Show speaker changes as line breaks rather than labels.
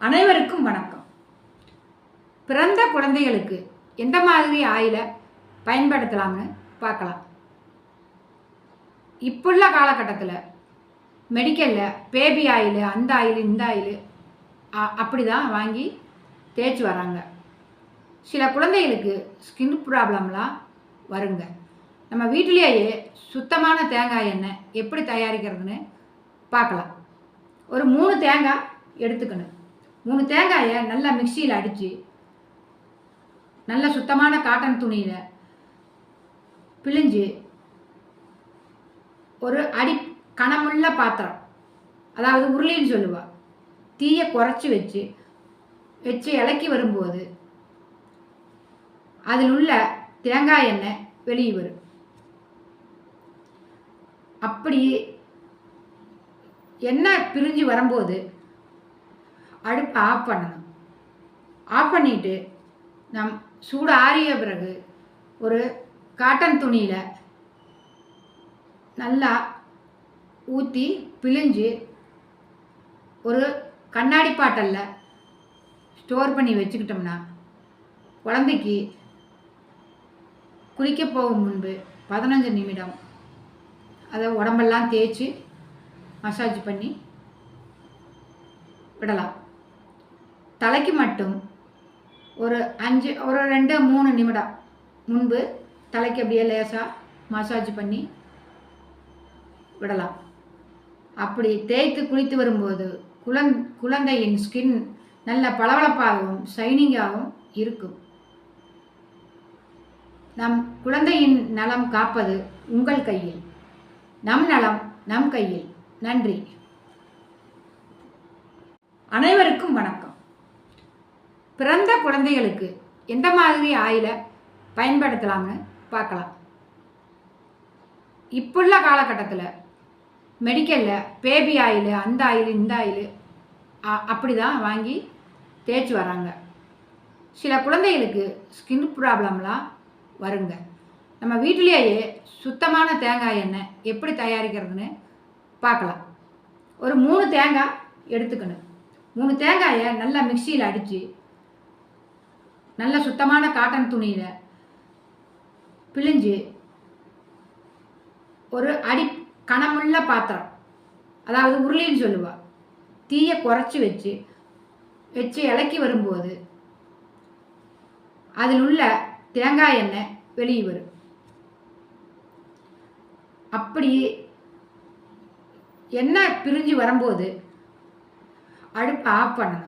அனைவருக்கும் வணக்கம். பிறந்த குழந்தைகளுக்கு எந்த மாதிரி ஆயிலை பயன்படுத்தலாம்னு பார்க்கலாம். இப்புள்ள காலகட்டத்தில் மெடிக்கலில் பேபி ஆயில், அந்த ஆயில், இந்த ஆயில் அப்படி தான் வாங்கி தேய்ச்சி வராங்க. சில குழந்தைகளுக்கு ஸ்கின் ப்ராப்ளம்லாம் வருங்க. நம்ம வீட்டிலேயே சுத்தமான தேங்காய் எண்ணெய் எப்படி தயாரிக்கிறதுன்னு பார்க்கலாம். ஒரு 3 தேங்காய் எடுத்துக்கணும். 3 தேங்காயை நல்லா மிக்சியில் அடித்து நல்ல சுத்தமான காட்டன் துணியில் பிழிஞ்சு ஒரு கனமுள்ள பாத்திரம், அதாவது உருளின்னு சொல்லுவாள், தீயை குறைச்சி வச்சு இலக்கி வரும்போது அதில் உள்ள தேங்காய் எண்ணெய் வெளியே வரும். அப்படி எண்ணெய் பிரிஞ்சு வரும்போது அடுப்பை ஆஃப் பண்ணணும். ஆஃப் பண்ணிவிட்டு சூடு ஆறிய பிறகு ஒரு காட்டன் துணியில் நல்லா ஊற்றி பிழிஞ்சு ஒரு கண்ணாடி பாட்டிலில் ஸ்டோர் பண்ணி வச்சுக்கிட்டோம்னா குழந்தைக்கு குளிக்க போகும் முன்பு 15 நிமிடம் அதை உடம்பெல்லாம் தேய்ச்சி மசாஜ் பண்ணி விடலாம். தலைக்கு மட்டும் ஒரு 2-3 நிமிடம் முன்பு தலைக்கு அப்படியே லேசாக மசாஜ் பண்ணி விடலாம். அப்படி தேய்த்து குளித்து வரும்போது குழந்தையின் ஸ்கின் நல்ல பளபளப்பாகவும் ஷைனிங்காகவும் இருக்கும். நம் குழந்தையின் நலம் காப்பது உங்கள் கையில். நம் நலம் நம் கையில். நன்றி. அனைவருக்கும் வணக்கம். பிறந்த குழந்தைகளுக்கு எந்த மாதிரி ஆயிலை பயன்படுத்தலாம்னு பார்க்கலாம். இப்புள்ள காலகட்டத்தில் மெடிக்கலில் பேபி ஆயில், அந்த ஆயில், இந்த ஆயில் அப்படி தான் வாங்கி தேய்ச்சி வராங்க. சில குழந்தைகளுக்கு ஸ்கின் ப்ராப்ளம்லாம் வருங்க. நம்ம வீட்டிலேயே சுத்தமான தேங்காய் எண்ணெய் எப்படி தயாரிக்கிறதுன்னு பார்க்கலாம். ஒரு 3 தேங்காய் எடுத்துக்கணும். 3 தேங்காயை நல்லா மிக்சியில் அடித்து நல்ல சுத்தமான காட்டன் துணியில் பிழிஞ்சு ஒரு கனமுள்ள பாத்திரம், அதாவது உருளின்னு சொல்லுவாள், தீயை குறைச்சி வச்சு இலக்கி வரும்போது அதில் உள்ள தேங்காய் எண்ணெய் வெளியே வரும். அப்படி எண்ணெய் பிரிஞ்சு வரும்போது அடுப்பை ஆஃப் பண்ணணும்.